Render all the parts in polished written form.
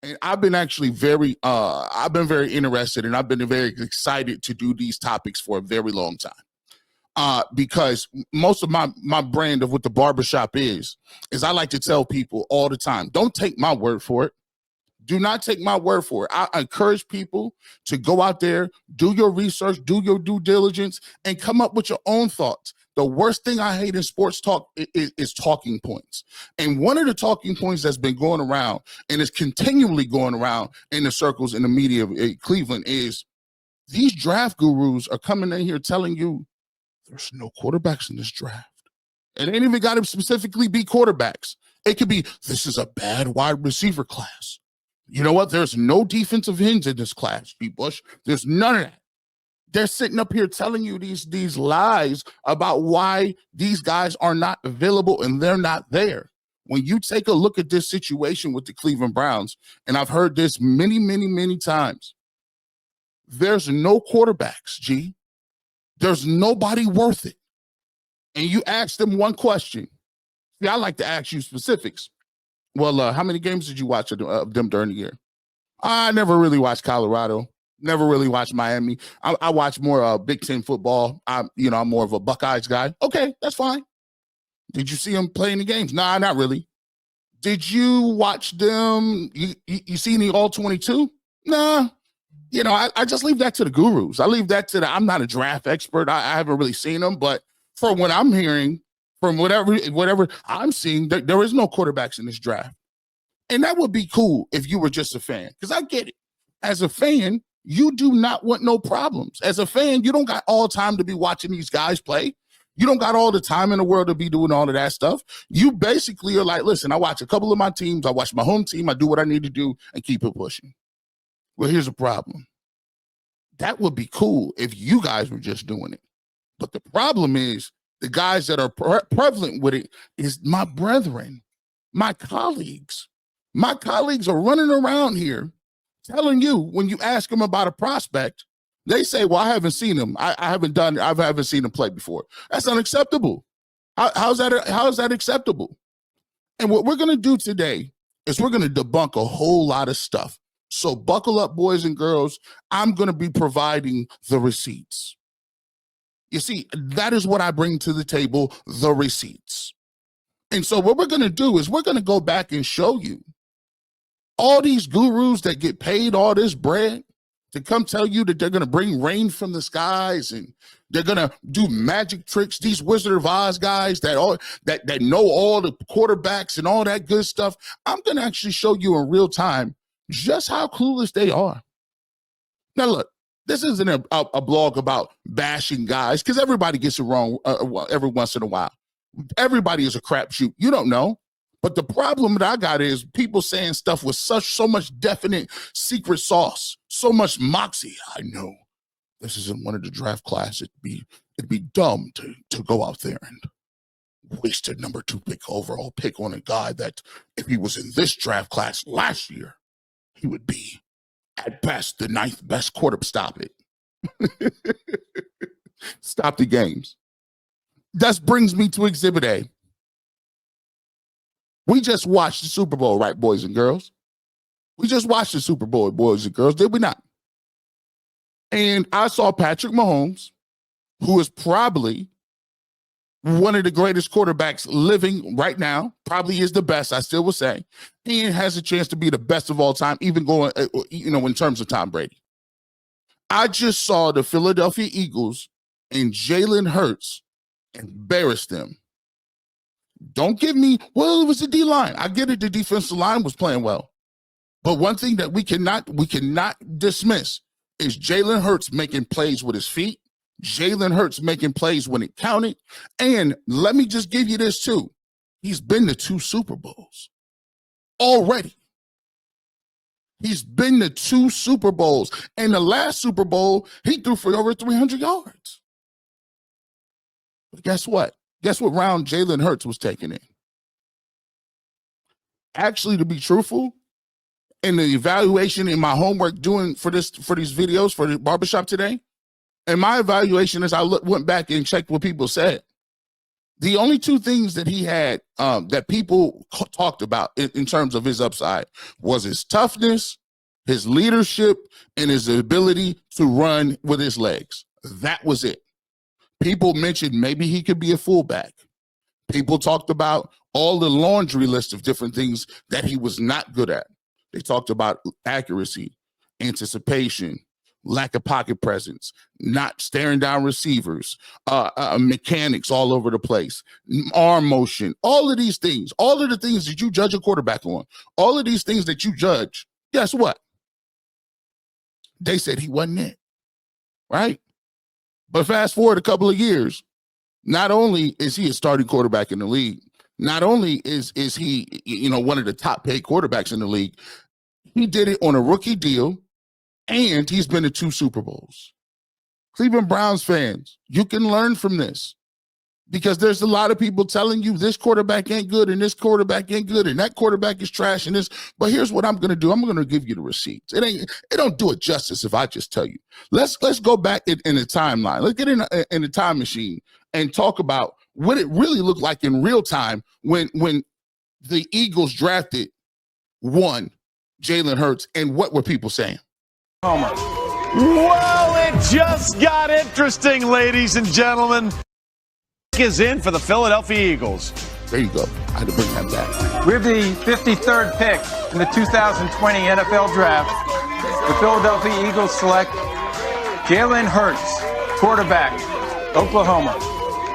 And I've been actually I've been very interested and I've been very excited to do these topics for a very long time. Because most of my brand of what the barbershop is I like to tell people all the time, don't take my word for it. Do not take my word for it. I encourage people to go out there, do your research, do your due diligence, and come up with your own thoughts. The worst thing I hate in sports talk is talking points. And one of the talking points that's been going around and is continually going around in the circles in the media of Cleveland is these draft gurus are coming in here telling you there's no quarterbacks in this draft. It ain't even got to specifically be quarterbacks. It could be, this is a bad wide receiver class. You know what? There's no defensive ends in this class, G. Bush. There's none of that. They're sitting up here telling you these lies about why these guys are not available and they're not there. When you take a look at this situation with the Cleveland Browns, and I've heard this many, many, many times, there's no quarterbacks, G. There's nobody worth it. And you ask them one question. See, I like to ask you specifics. Well, how many games did you watch of them during the year? I never really watched Colorado. Never really watched Miami. I watch more Big Ten football. I'm more of a Buckeyes guy. Okay, that's fine. Did you see them playing the games? Nah, not really. Did you watch them? You see any All-22? Nah. I just leave that to the gurus. I leave that to I'm not a draft expert. I haven't really seen them, but from what I'm hearing, from whatever I'm seeing, there is no quarterbacks in this draft. And that would be cool if you were just a fan, because I get it. As a fan, you do not want no problems. As a fan, you don't got all time to be watching these guys play. You don't got all the time in the world to be doing all of that stuff. You basically are like, listen, I watch a couple of my teams. I watch my home team. I do what I need to do and keep it pushing. Well, here's a problem. That would be cool if you guys were just doing it. But the problem is the guys that are prevalent with it is my brethren, my colleagues. My colleagues are running around here telling you, when you ask them about a prospect, they say, well, I haven't seen him. I haven't seen him play before. That's unacceptable. How's that acceptable? And what we're going to do today is we're going to debunk a whole lot of stuff. So buckle up, boys and girls. I'm going to be providing the receipts. You see, that is what I bring to the table, the receipts. And so what we're going to do is we're going to go back and show you all these gurus that get paid all this bread to come tell you that they're going to bring rain from the skies and they're going to do magic tricks. These Wizard of Oz guys that know all the quarterbacks and all that good stuff. I'm going to actually show you in real time just how clueless they are. Now, look, this isn't a blog about bashing guys, because everybody gets it wrong every once in a while. Everybody is a crapshoot. You don't know. But the problem that I got is people saying stuff with so much definite secret sauce, so much moxie. I know this isn't one of the draft class. It'd be dumb to go out there and waste a number 2 overall pick on a guy that if he was in this draft class last year, he would be at best the 9th best quarterback. Stop it. Stop the games. That brings me to Exhibit A. We just watched the Super Bowl, right, boys and girls? We just watched the Super Bowl, boys and girls, did we not? And I saw Patrick Mahomes, who is probably one of the greatest quarterbacks living right now, probably is the best, I still will say, and has a chance to be the best of all time, even going, in terms of Tom Brady. I just saw the Philadelphia Eagles and Jaylen Hurts embarrass them. Don't give me, well, it was the D-line. I get it, the defensive line was playing well. But one thing that we cannot dismiss is Jaylen Hurts making plays with his feet, Jaylen Hurts making plays when it counted. And let me just give you this too. He's been to 2 Super Bowls already. He's been to 2 Super Bowls. And the last Super Bowl, he threw for over 300 yards. But guess what? Guess what round Jaylen Hurts was taken in? Actually, to be truthful, in the evaluation in my homework doing for these videos for the barbershop today, and my evaluation is I went back and checked what people said. The only two things that he had that people talked about in terms of his upside was his toughness, his leadership, and his ability to run with his legs. That was it. People mentioned maybe he could be a fullback. People talked about all the laundry list of different things that he was not good at. They talked about accuracy, anticipation, lack of pocket presence, not staring down receivers, mechanics all over the place, arm motion, all of these things, all of the things that you judge a quarterback on, all of these things that you judge, guess what? They said he wasn't it, right? But fast forward a couple of years, not only is he a starting quarterback in the league, not only is he, one of the top paid quarterbacks in the league, he did it on a rookie deal, and he's been to 2 Super Bowls. Cleveland Browns fans, you can learn from this, because there's a lot of people telling you this quarterback ain't good and this quarterback ain't good and that quarterback is trash and this. But here's what I'm going to do. I'm going to give you the receipts. It don't do it justice if I just tell you. Let's go back in the timeline. Let's get in the time machine and talk about what it really looked like in real time when the Eagles drafted Jaylen Hurts, and what were people saying? Homer. Well, it just got interesting, ladies and gentlemen. Is in for the Philadelphia Eagles. There you go. I had to bring that back. We're the 53rd pick in the 2020 NFL Draft. The Philadelphia Eagles select Jaylen Hurts, quarterback, Oklahoma.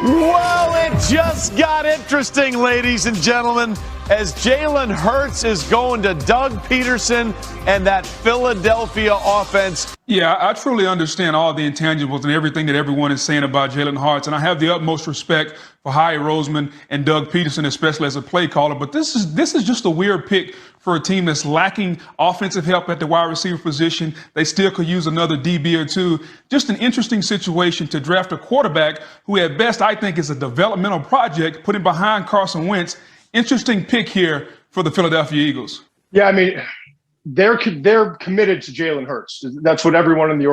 Well, it just got interesting, ladies and gentlemen, as Jaylen Hurts is going to Doug Peterson and that Philadelphia offense. Yeah, I truly understand all the intangibles and everything that everyone is saying about Jaylen Hurts, and I have the utmost respect for Howie Roseman and Doug Peterson, especially as a play caller. But this is just a weird pick for a team that's lacking offensive help at the wide receiver position. They still could use another DB or two. Just an interesting situation to draft a quarterback who, at best, I think is a developmental project, putting behind Carson Wentz. Interesting pick here for the Philadelphia Eagles. Yeah, I mean, they're committed to Jaylen Hurts. That's what everyone in the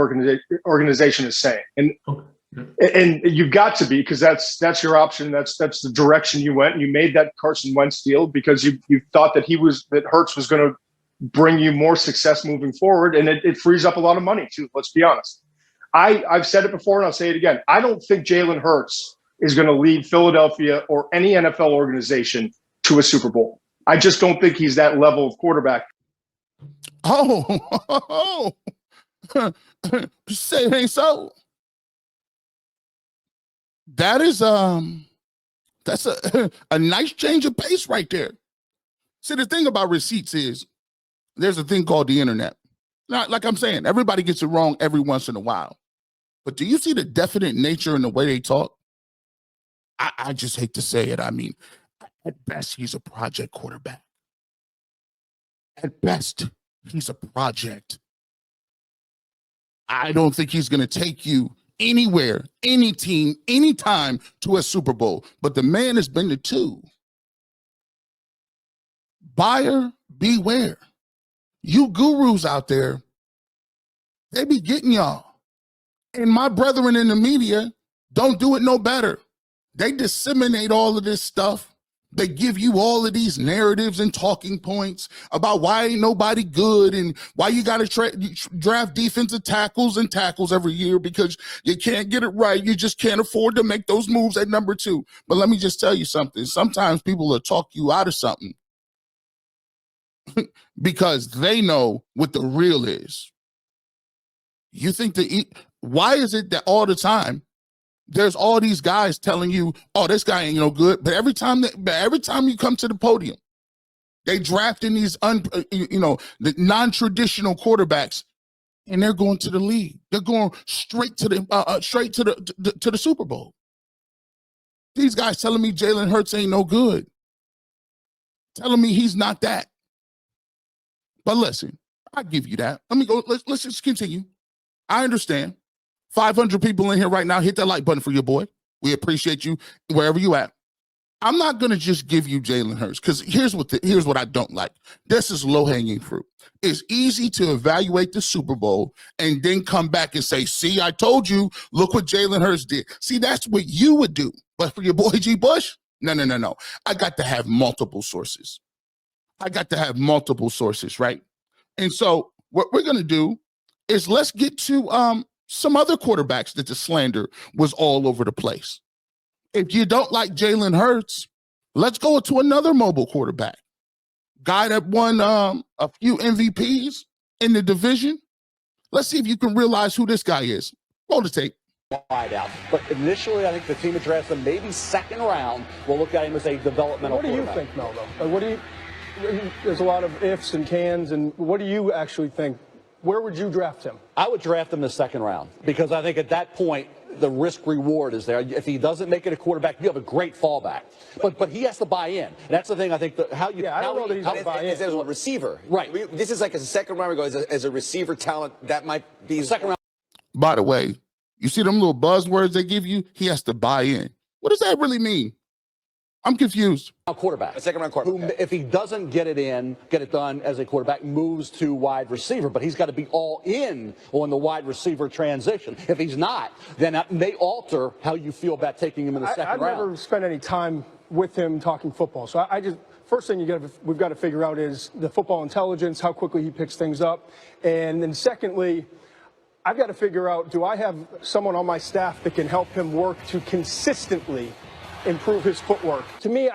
organization is saying, and you've got to be, because that's your option. That's the direction you went. You made that Carson Wentz deal because you thought that Hurts was going to bring you more success moving forward, and it frees up a lot of money too. Let's be honest. I've said it before, and I'll say it again. I don't think Jaylen Hurts is going to lead Philadelphia or any NFL organization to a Super Bowl. I just don't think he's that level of quarterback. Oh, say it ain't so. That is that's a nice change of pace right there. See, the thing about receipts is there's a thing called the internet. Not like I'm saying, everybody gets it wrong every once in a while. But do you see the definite nature in the way they talk? I just hate to say it. I mean, at best, he's a project quarterback. At best, he's a project. I don't think he's going to take you anywhere, any team, anytime to a Super Bowl. But the man has been to 2. Buyer beware. You gurus out there, they be getting y'all. And my brethren in the media don't do it no better. They disseminate all of this stuff. They give you all of these narratives and talking points about why ain't nobody good and why you got to draft defensive tackles every year because you can't get it right. You just can't afford to make those moves at number 2. But let me just tell you something. Sometimes people will talk you out of something because they know what the real is. You think why is it that all the time there's all these guys telling you, oh, this guy ain't no good. But every time you come to the podium, they drafting these the non-traditional quarterbacks, and they're going to the league. They're going straight to the Super Bowl. These guys telling me Jaylen Hurts ain't no good, telling me he's not that. But listen, I give you that. Let me go. Let's just continue. I understand. 500 people in here right now. Hit that like button for your boy. We appreciate you wherever you at. I'm not going to just give you Jaylen Hurts, because here's what I don't like. This is low-hanging fruit. It's easy to evaluate the Super Bowl and then come back and say, see, I told you, look what Jaylen Hurts did. See, that's what you would do. But for your boy G. Bush, no. I got to have multiple sources. Right? And so what we're going to do is let's get to some other quarterbacks that the slander was all over the place. If you don't like Jaylen Hurts, let's go to another mobile quarterback. Guy that won a few MVPs in the division. Let's see if you can realize who this guy is. Roll the tape. Wide out. But initially, I think the team addressed him maybe second round. We'll look at him as a developmental quarterback. What do you think, Mel, though? What do you, there's a lot of ifs and cans, and what do you actually think? Where would you draft him? I would draft him in the second round because I think at that point, the risk reward is there. If he doesn't make it a quarterback, you have a great fallback. But he has to buy in. That's the thing. I think I don't know that he's going to buy in. As a receiver, right? This is like as a second round. As a receiver talent, that might be second round. By the way, you see them little buzzwords they give you? He has to buy in. What does that really mean? I'm confused. Quarterback. A second round quarterback. Who, if he doesn't get it done as a quarterback, moves to wide receiver. But he's got to be all in on the wide receiver transition. If he's not, then that may alter how you feel about taking him in the second round. I've never spent any time with him talking football. So I just, first thing we've got to figure out is the football intelligence, how quickly he picks things up. And then secondly, I've got to figure out, do I have someone on my staff that can help him work to consistently improve his footwork? To me,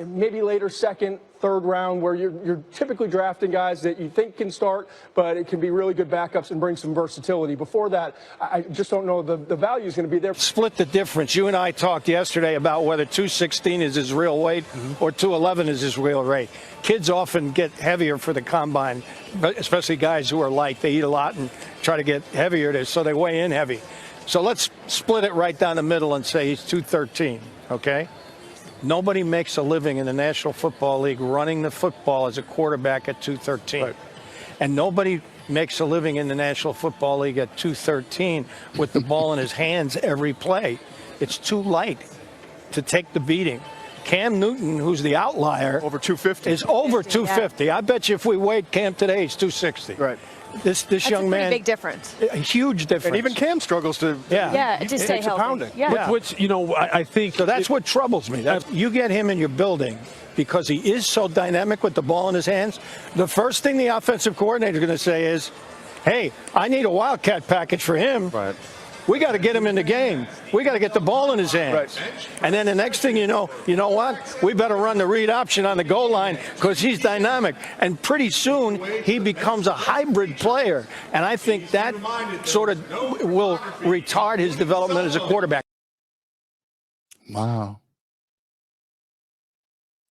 maybe later second, third round, where you're typically drafting guys that you think can start, but it can be really good backups and bring some versatility. Before that, I just don't know the value is going to be there. Split the difference. You and I talked yesterday about whether 216 is his real weight or 211 is his real weight. Kids often get heavier for the combine, especially guys who are light. They eat a lot and try to get heavier, so they weigh in heavy. So let's split it right down the middle and say he's 213, okay? Nobody makes a living in the National Football League running the football as a quarterback at 213. Right. And nobody makes a living in the National Football League at 213 with the ball in his hands every play. It's too light to take the beating. Cam Newton, who's the outlier, over 250, is over 250. I bet you if we weighed Cam today, he's 260. Right. This young man, big difference. A huge difference. And even Cam struggles to to stay healthy. Pounding. Yeah. Which, I think so. That's what troubles me. You get him in your building because he is so dynamic with the ball in his hands. The first thing the offensive coordinator is going to say is, "Hey, I need a wildcat package for him." Right. We got to get him in the game. We got to get the ball in his hands. Right. And then the next thing you know what? We better run the read option on the goal line because he's dynamic. And pretty soon he becomes a hybrid player. And I think that sort of will retard his development as a quarterback. Wow.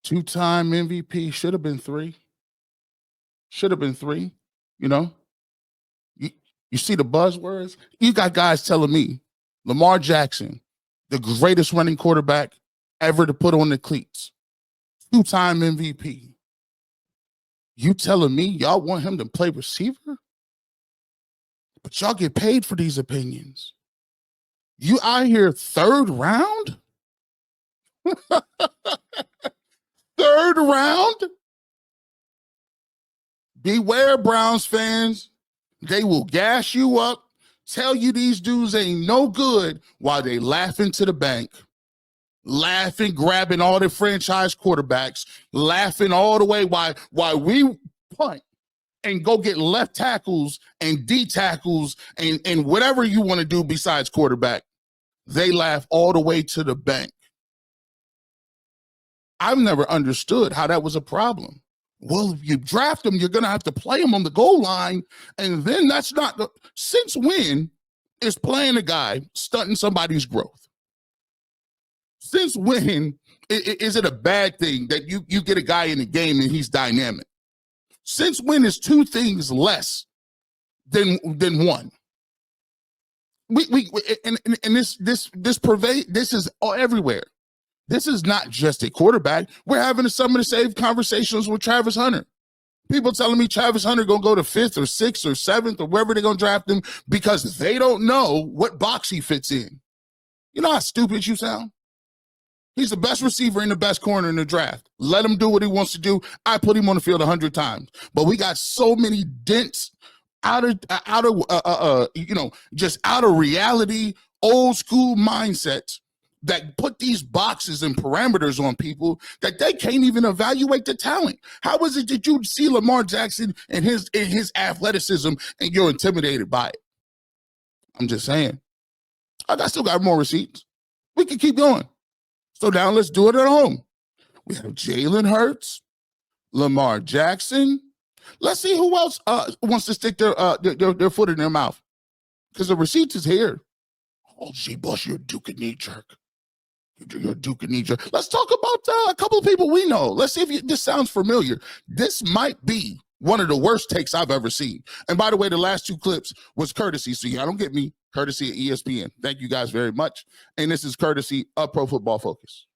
Two-time MVP, should have been three. You see the buzzwords? You got guys telling me Lamar Jackson, the greatest running quarterback ever to put on the cleats, two-time MVP. You telling me y'all want him to play receiver? But y'all get paid for these opinions. You out here third round? Third round? Beware, Browns fans. They will gas you up, tell you these dudes ain't no good while they laughing to the bank, laughing, grabbing all the franchise quarterbacks, laughing all the way while we punt and go get left tackles and D tackles and whatever you want to do besides quarterback. They laugh all the way to the bank. I've never understood how that was a problem. Well, if you draft him, you're going to have to play him on the goal line. And then that's not the. Since when is playing a guy stunting somebody's growth? Since when is it a bad thing that you get a guy in the game and he's dynamic? Since when is two things less than one? This is all everywhere. This is not just a quarterback. We're having some of the same conversations with Travis Hunter. People telling me Travis Hunter going to go to 5th or 6th or 7th or wherever they're going to draft him because they don't know what box he fits in. You know how stupid you sound? He's the best receiver and the best corner in the draft. Let him do what he wants to do. I put him on the field 100 times. But we got so many dense, just out of reality, old school mindsets that put these boxes and parameters on people that they can't even evaluate the talent. How is it that you see Lamar Jackson and his athleticism and you're intimidated by it? I'm just saying. I still got more receipts. We can keep going. So now let's do it at home. We have Jaylen Hurts, Lamar Jackson. Let's see who else wants to stick their foot in their mouth. Because the receipts is here. Oh, G-Bush, you're a Duke and knee jerk. You're a Duke and knee jerk. Let's talk about a couple of people we know. Let's see if this sounds familiar. This might be one of the worst takes I've ever seen. And by the way, the last two clips was courtesy. So y'all don't get me. Courtesy of ESPN. Thank you guys very much. And this is courtesy of Pro Football Focus.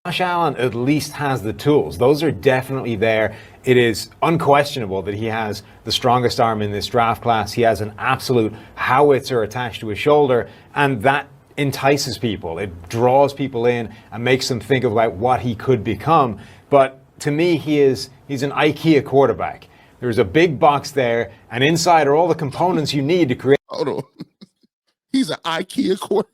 Josh Allen at least has the tools. Those are definitely there. It is unquestionable that he has the strongest arm in this draft class. He has an absolute howitzer attached to his shoulder, and that entices people. It draws people in and makes them think about what he could become. But to me, he's an IKEA quarterback. There's a big box there, and inside are all the components you need to create. Hold on. He's an IKEA quarterback.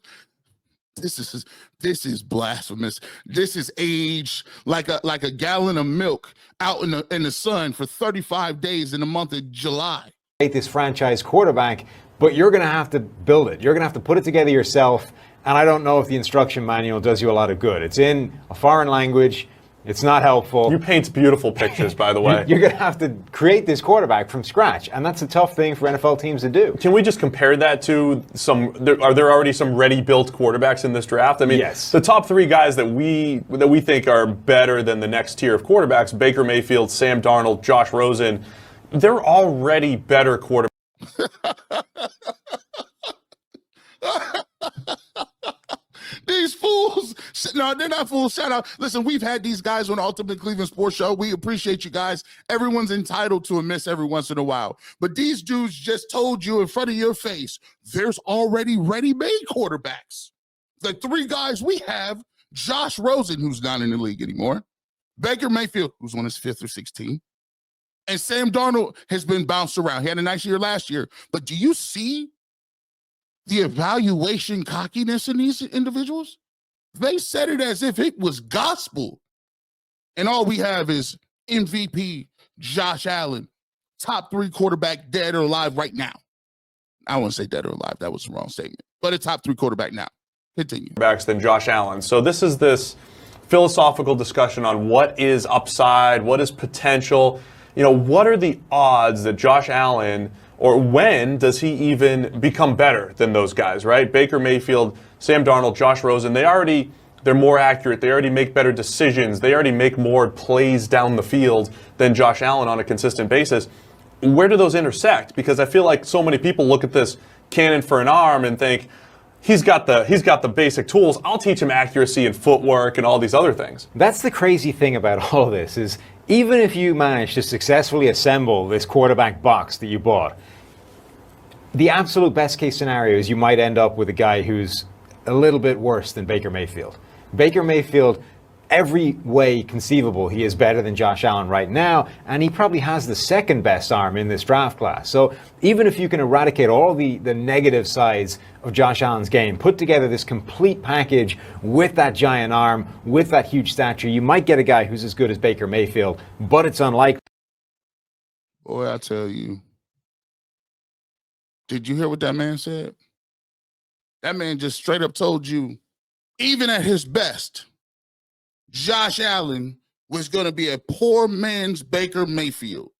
This is blasphemous. This is aged like a gallon of milk out in the sun for 35 days in the month of July. This franchise quarterback, but you're going to have to build it. You're going to have to put it together yourself. And I don't know if the instruction manual does you a lot of good. It's in a foreign language. It's not helpful. You paint beautiful pictures, by the way. You're going to have to create this quarterback from scratch, and that's a tough thing for NFL teams to do. Can we just compare that to are there already some ready-built quarterbacks in this draft? I mean, yes. The top three guys that we think are better than the next tier of quarterbacks, Baker Mayfield, Sam Darnold, Josh Rosen, they're already better quarterbacks. These fools. No, they're not fools. Shout out. Listen, we've had these guys on the Ultimate Cleveland Sports Show. We appreciate you guys. Everyone's entitled to a miss every once in a while. But these dudes just told you in front of your face, there's already ready-made quarterbacks. The three guys we have, Josh Rosen, who's not in the league anymore, Baker Mayfield, who's on his 5th or 6th team, and Sam Darnold has been bounced around. He had a nice year last year. But do you see the evaluation cockiness in these individuals? They said it as if it was gospel. And all we have is MVP Josh Allen, top 3 quarterback, dead or alive right now. I wouldn't say dead or alive. That was the wrong statement. But a top 3 quarterback now. Continue. Quarterbacks than Josh Allen. So this is this philosophical discussion on what is upside, what is potential. You know, what are the odds that Josh Allen, or when does he even become better than those guys, right? Baker Mayfield, Sam Darnold, Josh Rosen, they're more accurate. They already make better decisions. They already make more plays down the field than Josh Allen on a consistent basis. Where do those intersect? Because I feel like so many people look at this cannon for an arm and think, he's got the basic tools. I'll teach him accuracy and footwork and all these other things. That's the crazy thing about all of this is even if you manage to successfully assemble this quarterback box that you bought, the absolute best case scenario is you might end up with a guy who's a little bit worse than Baker Mayfield. Baker Mayfield, every way conceivable, he is better than Josh Allen right now, and he probably has the 2nd best arm in this draft class. So even if you can eradicate all the negative sides of Josh Allen's game, put together this complete package with that giant arm, with that huge stature, you might get a guy who's as good as Baker Mayfield, but it's unlikely. Boy, I tell you. Did you hear what that man said? That man just straight up told you, even at his best, Josh Allen was going to be a poor man's Baker Mayfield.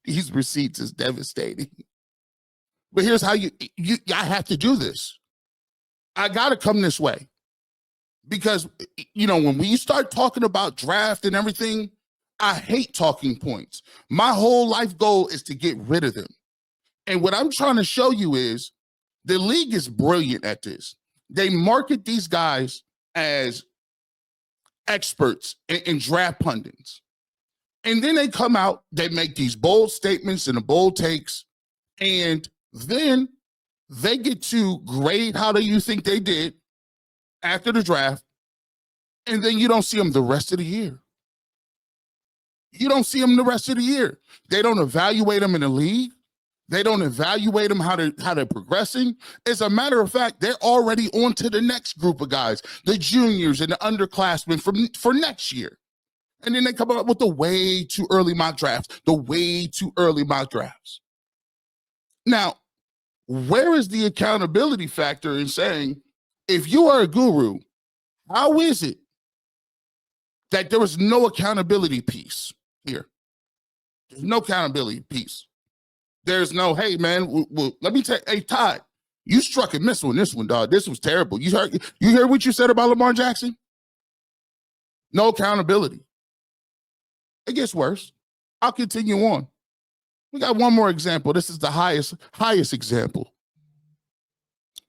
These receipts is devastating. But here's how I have to do this. I got to come this way. Because, you know, when we start talking about draft and everything, I hate talking points. My whole life goal is to get rid of them. And what I'm trying to show you is the league is brilliant at this. They market these guys as experts and draft pundits. And then they come out, they make these bold statements and the bold takes, and then they get to grade how do you think they did after the draft, and then you don't see them the rest of the year. You don't see them the rest of the year. They don't evaluate them in the league. They don't evaluate them how they're progressing. As a matter of fact, they're already on to the next group of guys, the juniors and the underclassmen for next year. And then they come up with the way too early mock drafts, Now, where is the accountability factor in saying, if you are a guru, how is it that there was no accountability piece here? There's no accountability piece. There's no, hey, man, let me tell you, hey, Todd, you struck and missed on this one, dog. This was terrible. You heard what you said about Lamar Jackson? No accountability. It gets worse. I'll continue on. We got one more example. This is the highest example.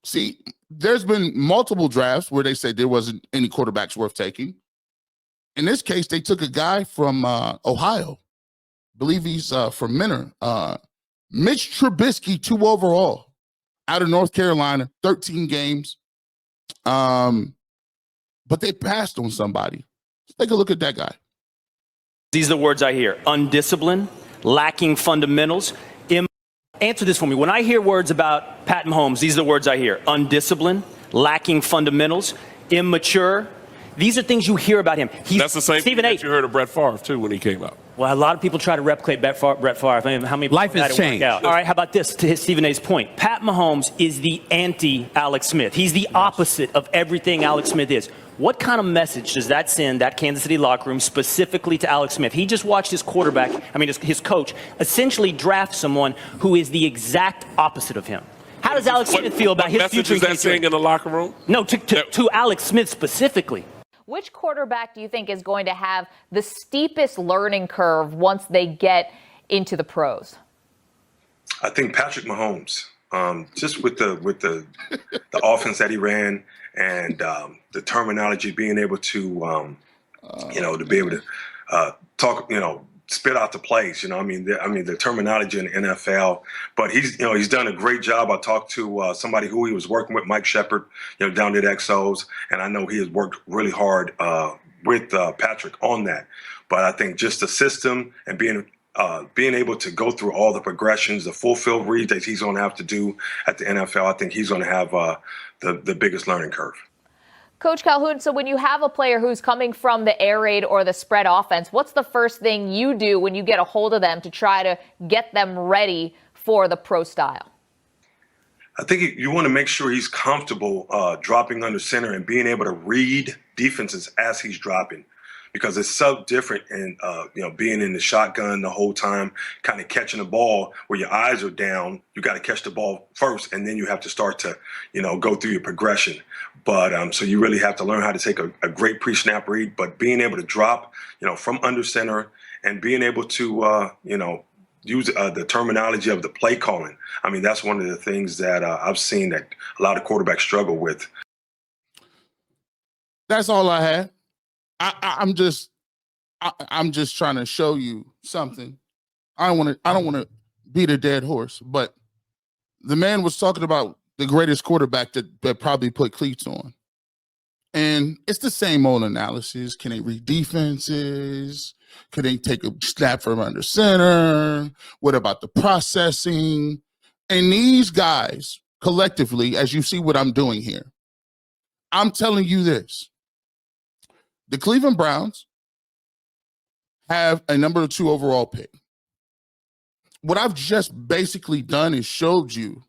See, there's been multiple drafts where they said there wasn't any quarterbacks worth taking. In this case, they took a guy from Ohio. I believe he's from Minner. Mitch Trubisky, 2 overall, out of North Carolina, 13 games. But they passed on somebody. Let's take a look at that guy. These are the words I hear: undisciplined, lacking fundamentals. Answer this for me. When I hear words about Pat Mahomes, these are the words I hear: undisciplined, lacking fundamentals, immature. These are things you hear about him. That's the same thing that you heard of Brett Favre, too, when he came out. Well, a lot of people try to replicate Brett Favre. I mean, how many life has changed. All right, how about this, to Stephen A's point? Pat Mahomes is the anti-Alex Smith. He's the opposite of everything Alex Smith is. What kind of message does that send, that Kansas City locker room, specifically to Alex Smith? He just watched his his coach, essentially draft someone who is the exact opposite of him. How does Alex Smith feel about his future? What message is that saying in the locker room? No, to Alex Smith specifically. Which quarterback do you think is going to have the steepest learning curve once they get into the pros? I think Patrick Mahomes, just with the offense that he ran and the terminology, being able to to be able to talk, spit out the plays. The terminology in the NFL. But he's done a great job. I talked to somebody who he was working with, Mike Shepard, down at XOs, and I know he has worked really hard with Patrick on that. But I think just the system and being able to go through all the progressions, the full field reads that he's going to have to do at the NFL, I think he's going to have the biggest learning curve. Coach Calhoun, so when you have a player who's coming from the air raid or the spread offense, what's the first thing you do when you get a hold of them to try to get them ready for the pro style? I think you want to make sure he's comfortable dropping under center and being able to read defenses as he's dropping, because it's so different in being in the shotgun the whole time, kind of catching the ball where your eyes are down. You got to catch the ball first, and then you have to start to go through your progression. But so you really have to learn how to take a great pre-snap read, but being able to drop from under center and being able to use the terminology of the play calling. I mean, that's one of the things that I've seen that a lot of quarterbacks struggle with. That's all I had. I'm just trying to show you something. I don't want to beat a dead horse, but the man was talking about the greatest quarterback that probably put cleats on. And it's the same old analysis. Can they read defenses? Can they take a snap from under center? What about the processing? And these guys collectively, as you see what I'm doing here, I'm telling you this. The Cleveland Browns have a number 2 overall pick. What I've just basically done is showed you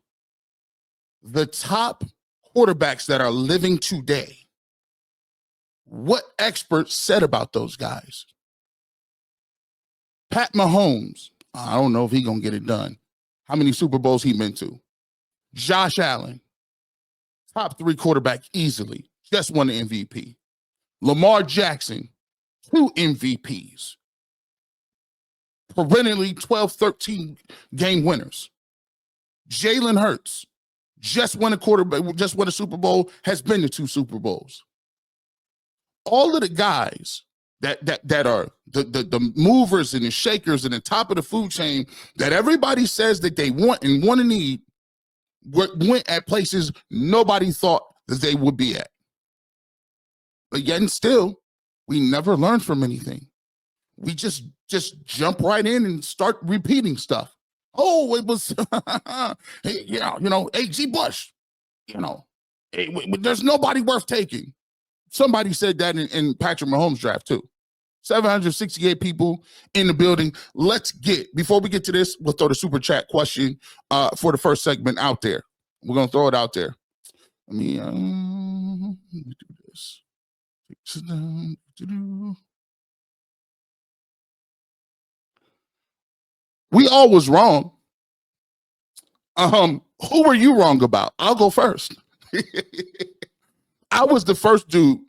the top quarterbacks that are living today. What experts said about those guys. Pat Mahomes, I don't know if he's going to get it done. How many Super Bowls he been to? Josh Allen, top 3 quarterback easily. Just won the MVP. Lamar Jackson, 2 MVPs. Perennially 12, 13 game winners. Jaylen Hurts, just won a Super Bowl, has been to 2 Super Bowls. All of the guys that are the movers and the shakers and the top of the food chain that everybody says that they want and need, went at places nobody thought that they would be at. But yet and still, we never learn from anything. We just jump right in and start repeating stuff. Oh, it was, hey, G. Bush, there's nobody worth taking. Somebody said that in Patrick Mahomes' draft too. 768 people in the building. Before we get to this, we'll throw the super chat question for the first segment out there. We're going to throw it out there. Let me do this. We all was wrong. Who were you wrong about? I'll go first. I was the first dude.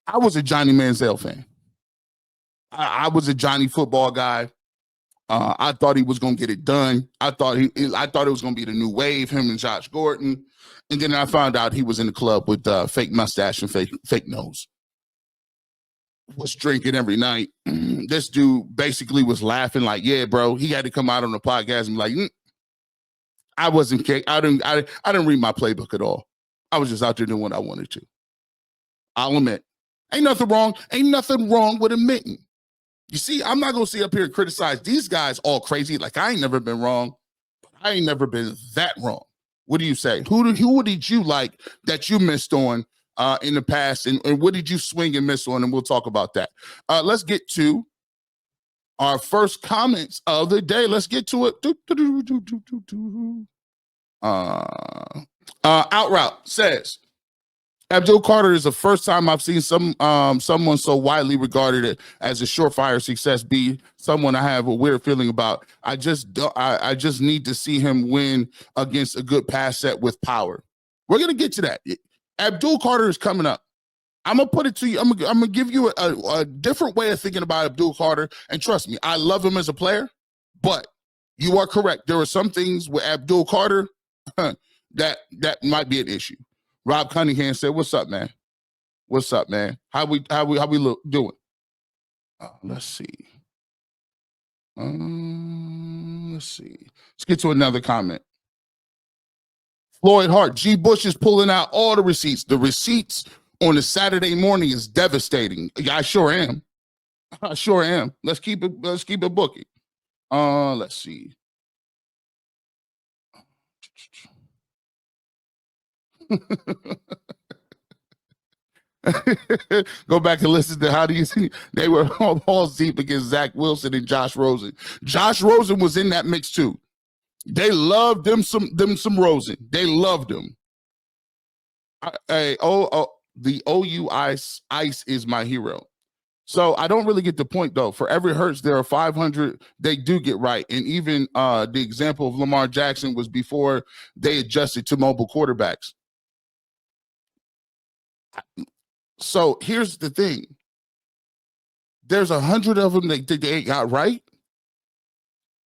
I was a Johnny Manziel fan. I was a Johnny football guy. I thought he was going to get it done. I thought it was going to be the new wave, him and Josh Gordon. And then I found out he was in the club with fake mustache and fake nose. Was drinking every night. This dude basically was laughing like, yeah, bro. He had to come out on the podcast and be like, I wasn't. I didn't read my playbook at all. I was just out there doing what I wanted to. I'll admit, ain't nothing wrong. Ain't nothing wrong with admitting. You see, I'm not gonna sit up here and criticize these guys all crazy. Like I ain't never been wrong. I ain't never been that wrong. What do you say? Who did you like that you missed on in the past, and what did you swing and miss on? And we'll talk about that. Let's get to our first comments of the day. Let's get to it. Outroute says, Abdul Carter is the first time I've seen someone so widely regarded as a surefire success be someone I have a weird feeling about. I just need to see him win against a good pass set with power. We're gonna get to that. Abdul Carter is coming up. I'm gonna put it to you. I'm gonna give you a different way of thinking about Abdul Carter. And trust me, I love him as a player, but you are correct. There are some things with Abdul Carter that might be an issue. Rob Cunningham said, "What's up, man? What's up, man? How we doing?" Let's see. Let's get to another comment. Floyd Hart, G. Bush is pulling out all the receipts. The receipts on a Saturday morning is devastating. I sure am. I sure am. Let's keep it booking. Let's see. Go back and listen to how do you see they were all balls deep against Zach Wilson and Josh Rosen. Josh Rosen was in that mix too. They loved them some Rosen. They loved him. The OU Ice is my hero. So I don't really get the point though. For every Hurts, there are 500 they do get right. And even the example of Lamar Jackson was before they adjusted to mobile quarterbacks. So here's the thing. There's 100 of them that they got right.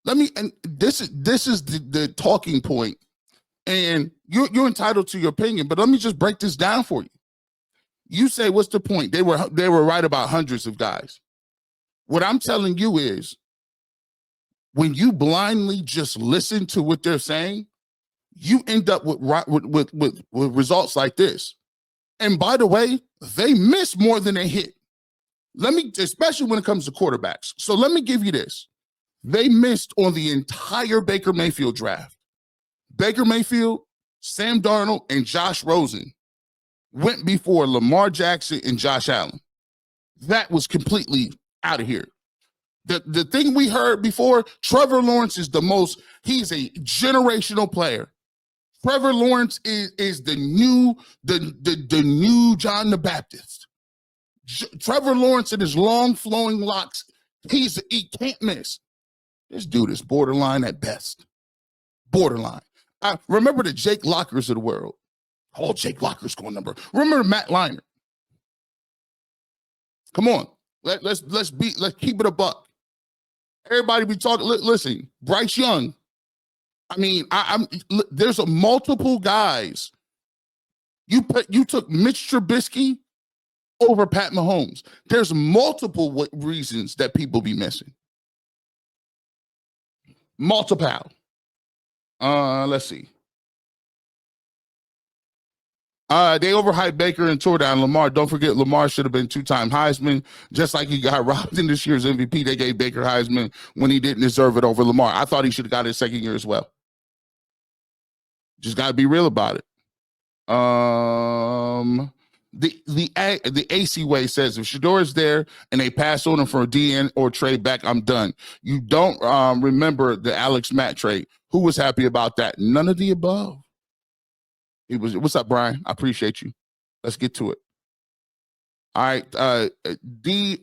And this is the talking point. And you're entitled to your opinion, but let me just break this down for you. You say, what's the point? They were right about hundreds of guys. What I'm telling you is, when you blindly just listen to what they're saying, you end up with results like this. And by the way, they miss more than they hit. Especially when it comes to quarterbacks. So let me give you this. They missed on the entire Baker Mayfield draft. Baker Mayfield, Sam Darnold, and Josh Rosen went before Lamar Jackson and Josh Allen. That was completely out of here. The thing we heard before, Trevor Lawrence is he's a generational player. Trevor Lawrence is the new John the Baptist. Trevor Lawrence and his long flowing locks, he can't miss. This dude is borderline at best. Borderline. I remember the Jake Lockers of the world. Oh, Jake Locker's going number. Remember Matt Leinart. Come on. Let's keep it a buck. Everybody be talking. Listen, Bryce Young. I mean, there's multiple guys. You took Mitch Trubisky over Pat Mahomes. There's multiple reasons that people be missing. Multiple. Let's see. They overhyped Baker and tore down Lamar. Don't forget, Lamar should have been 2-time Heisman. Just like he got robbed in this year's MVP, they gave Baker Heisman when he didn't deserve it over Lamar. I thought he should have got his second year as well. Just got to be real about it. The AC way says if Shedeur is there and they pass on him for a DN or trade back, I'm done. You don't remember the Alex Matt trade. Who was happy about that? None of the above. It was. What's up, Brian? I appreciate you. Let's get to it. All right. D.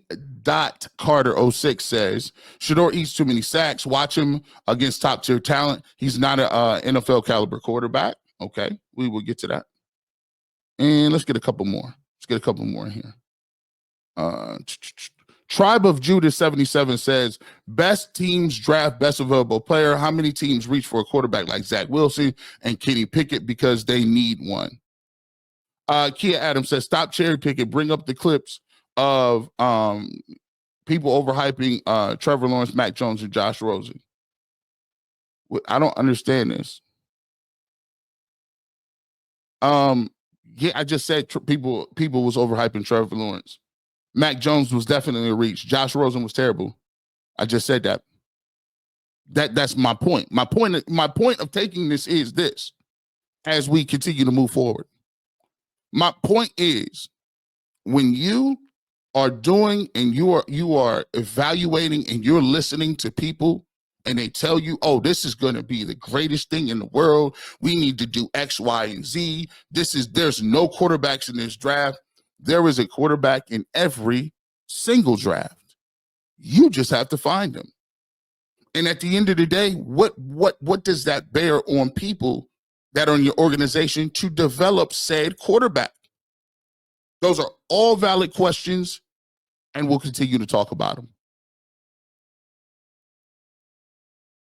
Carter 06 says Shedeur eats too many sacks. Watch him against top tier talent. He's not an NFL caliber quarterback. Okay, we will get to that. And let's get a couple more. Let's get a couple more in here. Tribe of Judas 77 says best teams draft best available player. How many teams reach for a quarterback like Zach Wilson and Kenny Pickett because they need one? Kia Adams says stop cherry picking. Bring up the clips of people overhyping Trevor Lawrence, Mac Jones, and Josh Rosen. I don't understand this. Yeah, I just said people was overhyping Trevor Lawrence. Mac Jones was definitely a reach. Josh Rosen was terrible. I just said that. That's my point. My point of taking this is this as we continue to move forward. My point is when you are doing and you are evaluating and you're listening to people and they tell you, oh, this is going to be the greatest thing in the world. We need to do X, Y, and Z. There's no quarterbacks in this draft. There is a quarterback in every single draft. You just have to find them. And at the end of the day, what does that bear on people that are in your organization to develop said quarterback? Those are all valid questions, and we'll continue to talk about them.